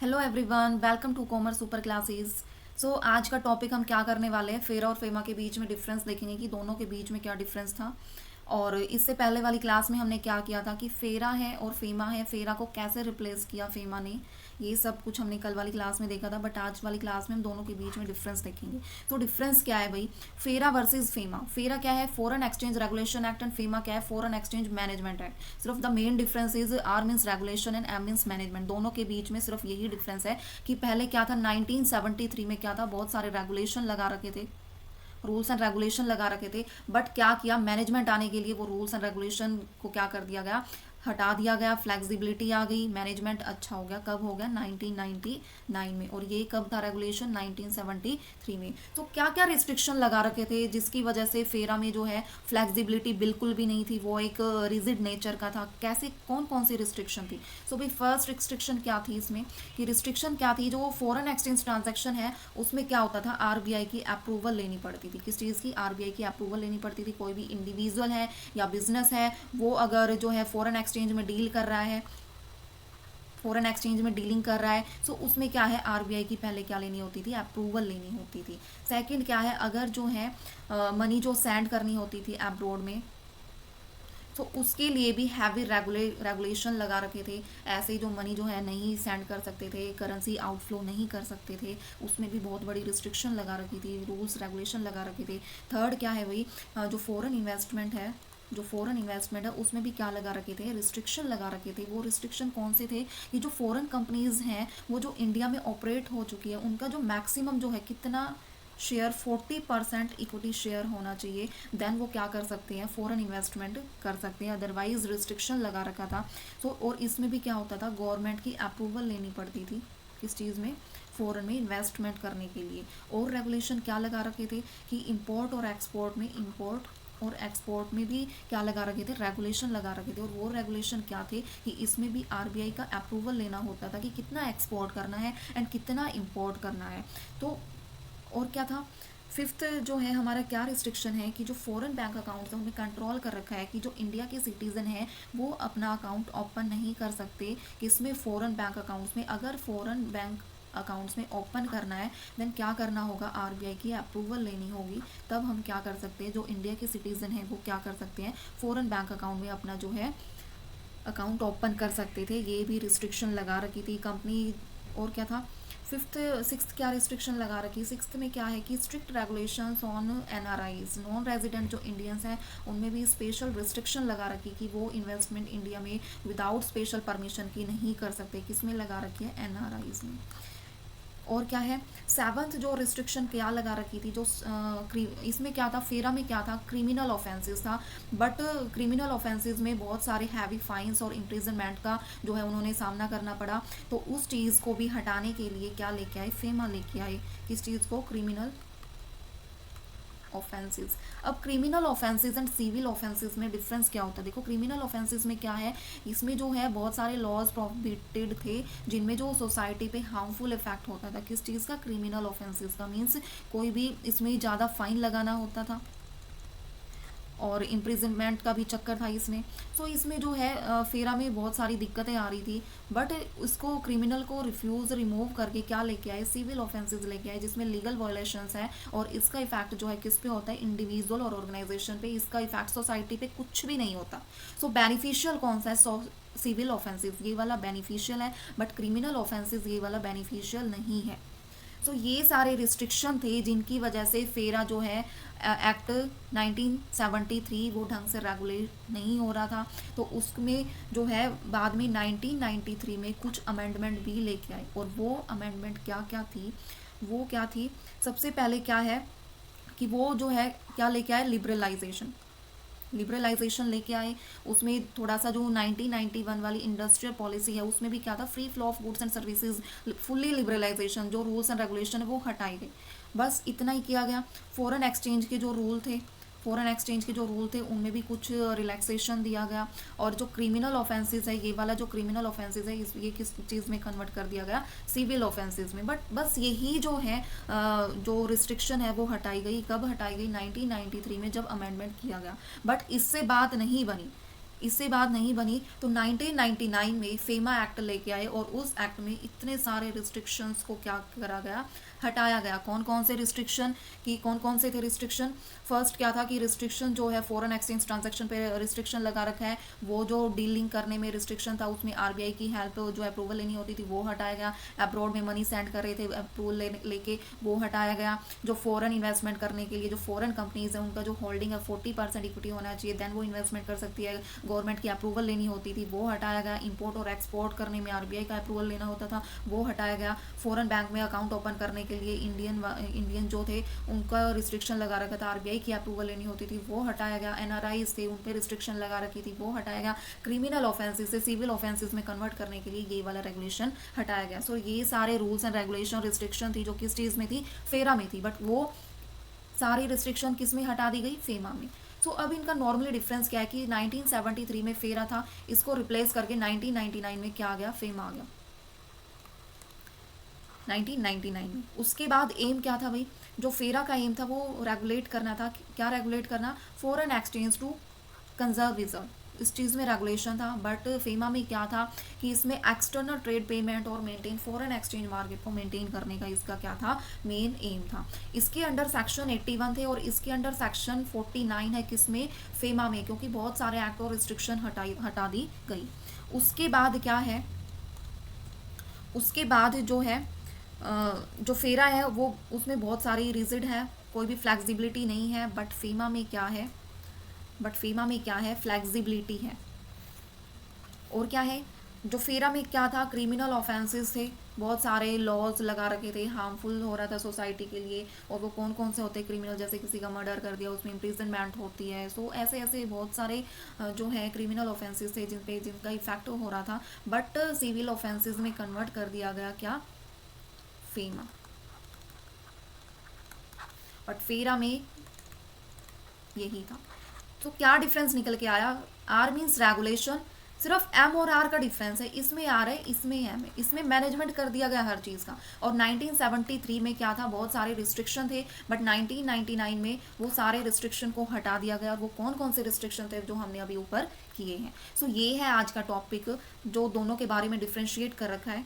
Hello everyone, welcome to commerce super classes. So आज का topic हम क्या करने वाले हैं, फेरा और फेमा के बीच में डिफरेंस देखेंगे कि दोनों के बीच में क्या डिफरेंस था। और इससे पहले वाली क्लास में हमने क्या किया था कि फेरा है और फेमा है, फेरा को कैसे रिप्लेस किया फेमा ने, ये सब कुछ हमने कल वाली क्लास में देखा था। बट आज वाली क्लास में हम दोनों के बीच में डिफरेंस देखेंगे। तो डिफरेंस क्या है भाई, फेरा वर्सेस फेमा। फेरा क्या है, foreign exchange regulation act, and FEMA क्या है, फॉरेन एक्सचेंज मैनेजमेंट एक्ट। सिर्फ the main difference is R means regulation and M means management. दोनों के बीच में सिर्फ यही डिफरेंस है कि पहले क्या था, 1973 में क्या था, बहुत सारे रेगुलेशन लगा रखे थे, रूल्स एंड रेगुलेशन लगा रखे थे। बट क्या किया, मैनेजमेंट आने के लिए वो रूल्स एंड रेगुलेशन को क्या कर दिया गया, हटा दिया गया, फ्लेक्सिबिलिटी आ गई, मैनेजमेंट अच्छा हो गया। कब हो गया, 1999 में। और ये कब था रेगुलेशन, 1973 में। तो क्या क्या रिस्ट्रिक्शन लगा रखे थे जिसकी वजह से फेरा में जो है फ्लेक्सिबिलिटी बिल्कुल भी नहीं थी, वो एक रिजिड नेचर का था। कैसे, कौन कौन सी रिस्ट्रिक्शन थी। सो भाई फर्स्ट रिस्ट्रिक्शन क्या थी इसमें, कि रिस्ट्रिक्शन क्या थी, जो फॉरेन एक्सचेंज ट्रांजैक्शन है उसमें क्या होता था, आरबीआई की अप्रूवल लेनी पड़ती थी। किस चीज़ की, आरबीआई की अप्रूवल लेनी पड़ती थी। कोई भी इंडिविजुअल है या बिजनेस है, वो अगर जो है फॉरेन एक्सचेंज में डील कर रहा है, फॉरेन एक्सचेंज में डीलिंग कर रहा है, सो उसमें क्या है, आरबीआई की पहले क्या लेनी होती थी, अप्रूवल लेनी होती थी। सेकंड क्या है, अगर जो है मनी जो सेंड करनी होती थी अब्रॉड में, तो उसके लिए भी हैवी रेगुलेशन लगा रखे थे। ऐसे ही जो मनी जो है नहीं सेंड कर सकते थे, करेंसी आउटफ्लो नहीं कर सकते थे, उसमें भी बहुत बड़ी रिस्ट्रिक्शन लगा रखी थी, रूल्स रेगुलेशन लगा रखे थे। थर्ड क्या है वही, जो फॉरेन इन्वेस्टमेंट है, जो फॉरेन इन्वेस्टमेंट है उसमें भी क्या लगा रखे थे, रिस्ट्रिक्शन लगा रखे थे। वो रिस्ट्रिक्शन कौन से थे, कि जो फॉरेन कंपनीज हैं वो जो इंडिया में ऑपरेट हो चुकी है, उनका जो मैक्सिमम जो है कितना शेयर, 40% इक्विटी शेयर होना चाहिए, देन वो क्या कर सकते हैं, फॉरेन इन्वेस्टमेंट कर सकते हैं। अदरवाइज रिस्ट्रिक्शन लगा रखा था। सो और इसमें भी क्या होता था, गवर्नमेंट की अप्रूवल लेनी पड़ती थी किस चीज़ में, फॉरेन में इन्वेस्टमेंट करने के लिए। और रेगुलेशन क्या लगा रखे थे, कि इंपोर्ट और एक्सपोर्ट में, इंपोर्ट और एक्सपोर्ट में भी क्या लगा रखे थे, रेगुलेशन लगा रखे थे। और वो रेगुलेशन क्या थे, कि इसमें भी आरबीआई का अप्रूवल लेना होता था कि कितना एक्सपोर्ट करना है एंड कितना इंपोर्ट करना है। तो और क्या था, फिफ्थ जो है हमारा क्या रिस्ट्रिक्शन है, कि जो फॉरेन बैंक अकाउंट्स हैं उनमें कंट्रोल कर रखा है कि जो इंडिया के सिटीज़न हैं वो अपना अकाउंट ओपन नहीं कर सकते किसमें, फॉरेन बैंक अकाउंट्स में। अगर फॉरेन बैंक अकाउंट्स में ओपन करना है, देन क्या करना होगा, आरबीआई की अप्रूवल लेनी होगी, तब हम क्या कर सकते हैं, जो इंडिया के सिटीज़न हैं वो क्या कर सकते हैं, फॉरेन बैंक अकाउंट में अपना जो है अकाउंट ओपन कर सकते थे। ये भी रिस्ट्रिक्शन लगा रखी थी कंपनी। और क्या था, फिफ्थ सिक्स्थ क्या रिस्ट्रिक्शन लगा रखी, सिक्स्थ में क्या है, कि strict regulations on NRIs, non resident जो इंडियंस हैं उनमें भी स्पेशल रिस्ट्रिक्शन लगा रखी कि वो इन्वेस्टमेंट इंडिया में विदाउट स्पेशल परमिशन की नहीं कर सकते। किस में लगा रखी है, एनआरआईज में। और क्या है, सेवन्थ जो रिस्ट्रिक्शन क्या लगा रखी थी, जो इसमें क्या था, फेरा में क्या था, क्रिमिनल ऑफेंसेस था। बट क्रिमिनल ऑफेंसेस में बहुत सारे हैवी फाइंस और इम्प्रिजनमेंट का जो है उन्होंने सामना करना पड़ा। तो उस चीज़ को भी हटाने के लिए क्या लेके आए, फेमा लेके आए, किस चीज़ को, क्रिमिनल ऑफेंसेस। अब criminal offences and civil offences में डिफरेंस क्या होता है, देखो क्रिमिनल ऑफेंसेस में क्या है, इसमें जो है बहुत सारे लॉज प्रोहिबिटेड थे जिनमें जो सोसाइटी पे हार्मफुल इफेक्ट होता था। किस चीज़ का, क्रिमिनल ऑफेंसेस का। मीन्स कोई भी इसमें ज़्यादा फाइन लगाना होता था और इम्प्रिजनमेंट का भी चक्कर था इसमें। सो इसमें जो है फेरा में बहुत सारी दिक्कतें आ रही थी। बट इसको क्रिमिनल को रिफ्यूज़ रिमूव करके क्या लेके आए, सिविल ऑफेंसेस लेके आए जिसमें लीगल वायलेशंस है। और इसका इफेक्ट जो है किस पे होता है, इंडिविजुअल और ऑर्गेनाइजेशन पे। इसका इफेक्ट सोसाइटी पे कुछ भी नहीं होता। सो बेनिफिशियल कौन सा है, सिविल ऑफेंसेस ये वाला बेनिफिशियल है, बट क्रिमिनल ऑफेंसेस ये वाला बेनिफिशियल नहीं है। सो ये सारे रिस्ट्रिक्शन थे जिनकी वजह से फेरा जो है एक्ट 1973 वो ढंग से रेगुलेट नहीं हो रहा था। तो उसमें जो है बाद में 1993 में कुछ अमेंडमेंट भी लेके आए। और वो अमेंडमेंट क्या क्या थी, वो क्या थी, सबसे पहले क्या है, कि वो जो है क्या लेके आए, लिबरलाइजेशन। लिबरलाइजेशन लेके आए। उसमें थोड़ा सा जो 1991 वाली इंडस्ट्रियल पॉलिसी है उसमें भी क्या था, free flow of goods and services, fully liberalisation, जो रूल्स एंड रेगुलेशन है वो हटाई गई। बस इतना ही किया गया। फॉरेन एक्सचेंज के जो रूल थे, फॉरेन एक्सचेंज के जो रूल थे उनमें भी कुछ रिलैक्सेशन दिया गया। और जो क्रिमिनल ऑफेंसेस है, ये वाला जो क्रिमिनल ऑफेंसेस है ये किस चीज़ में कन्वर्ट कर दिया गया, सिविल ऑफेंसेस में। बट बस यही जो है जो रिस्ट्रिक्शन है वो हटाई गई। कब हटाई गई, 1993 में जब अमेंडमेंट किया गया। बट इससे बात नहीं बनी, इससे बात नहीं बनी तो 1999 में फेमा एक्ट लेके आए और उस एक्ट में इतने सारे रिस्ट्रिक्शंस को क्या करा गया, हटाया गया। कौन कौन से रिस्ट्रिक्शन, कि कौन कौन से थे रिस्ट्रिक्शन? फर्स्ट क्या था कि रिस्ट्रिक्शन जो है फॉरेन एक्सचेंज ट्रांजैक्शन पे रिस्ट्रिक्शन लगा रखा है, वो जो डीलिंग करने में रिस्ट्रिक्शन था उसमें आरबीआई की हेल्प जो अप्रूवल लेनी होती थी वो हटाया गया। अब्रॉड में मनी सेंड कर रहे थे अप्रूवल लेके, वो हटाया गया। जो फॉरेन इन्वेस्टमेंट करने के लिए जो फॉरेन कंपनीज है उनका जो होल्डिंग है 40% इक्विटी होना चाहिए, देन वो इन्वेस्टमेंट कर सकती है, गवर्नमेंट की अप्रूवल लेनी होती थी, वो हटाया गया। इंपोर्ट और एक्सपोर्ट करने में आरबीआई का अप्रूवल लेना होता था, वो हटाया गया। फॉरेन बैंक में अकाउंट ओपन करने के लिए इंडियन जो थे उनका रिस्ट्रिक्शन लगा रखा था, आरबीआई की अप्रूवल लेनी होती थी, वो हटाया गया। एनआरआईज थे उन पर रिस्ट्रिक्शन लगा रखी थी, वो हटाया गया। क्रिमिनल ऑफेंसेस से सिविल ऑफेंसेस में कन्वर्ट करने के लिए ये वाला रेगुलेशन हटाया गया। सो ये सारे रूल्स एंड रेगुलेशन रिस्ट्रिक्शन थी जो किस चीज़ में थी, फेरा में थी, बट वो सारी रिस्ट्रिक्शन किस में हटा दी गई, फेमा में। सो अब इनका नॉर्मली डिफरेंस क्या है कि 1973 में फेरा था, इसको रिप्लेस करके 1999 में क्या आ गया, फेमा आ गया 1999 में। उसके बाद एम क्या था भाई, जो फेरा का एम था वो रेगुलेट करना था। क्या रेगुलेट करना, foreign exchange to conserve reserve, इस चीज़ में रेगुलेशन था। बट फेमा में क्या था कि इसमें एक्सटर्नल ट्रेड पेमेंट और मेंटेन फॉरेन एक्सचेंज मार्केट को मेंटेन करने का इसका क्या था, मेन एम था। इसके अंडर सेक्शन 81 थे और इसके अंडर सेक्शन 49 है, किसमें, फेमा में, क्योंकि बहुत सारे एक्ट और रिस्ट्रिक्शन हटा दी गई। उसके बाद क्या है, उसके बाद जो है जो फेरा है वो उसमें बहुत सारी रिजिड है, कोई भी फ्लेक्सिबिलिटी नहीं है। बट फेमा में क्या है, फ्लेक्सिबिलिटी है। और क्या है, जो फेरा में क्या था, क्रिमिनल ऑफेंसेस थे, बहुत सारे लॉज लगा रखे थे, हार्मफुल हो रहा था सोसाइटी के लिए। और वो कौन कौन से होते हैं क्रिमिनल, जैसे किसी का मर्डर कर दिया उसमें इम्प्रिजनमेंट होती है। सो ऐसे ऐसे बहुत सारे जो है क्रिमिनल ऑफेंसेस थे जिनका इफेक्ट हो रहा था। बट सिविल ऑफेंसेस में कन्वर्ट कर दिया गया, क्या, फेमा। बट फेरा में यही था। तो क्या डिफरेंस निकल के आया, आर मीन्स रेगुलेशन, सिर्फ एम और आर का डिफरेंस है, इसमें आर है इसमें एम है, इसमें मैनेजमेंट कर दिया गया हर चीज़ का। और 1973 में क्या था, बहुत सारे रिस्ट्रिक्शन थे, बट 1999 में वो सारे रिस्ट्रिक्शन को हटा दिया गया। और वो कौन कौन से रिस्ट्रिक्शन थे जो हमने अभी ऊपर किए हैं। सो ये है आज का टॉपिक जो दोनों के बारे में डिफ्रेंशिएट कर रखा है।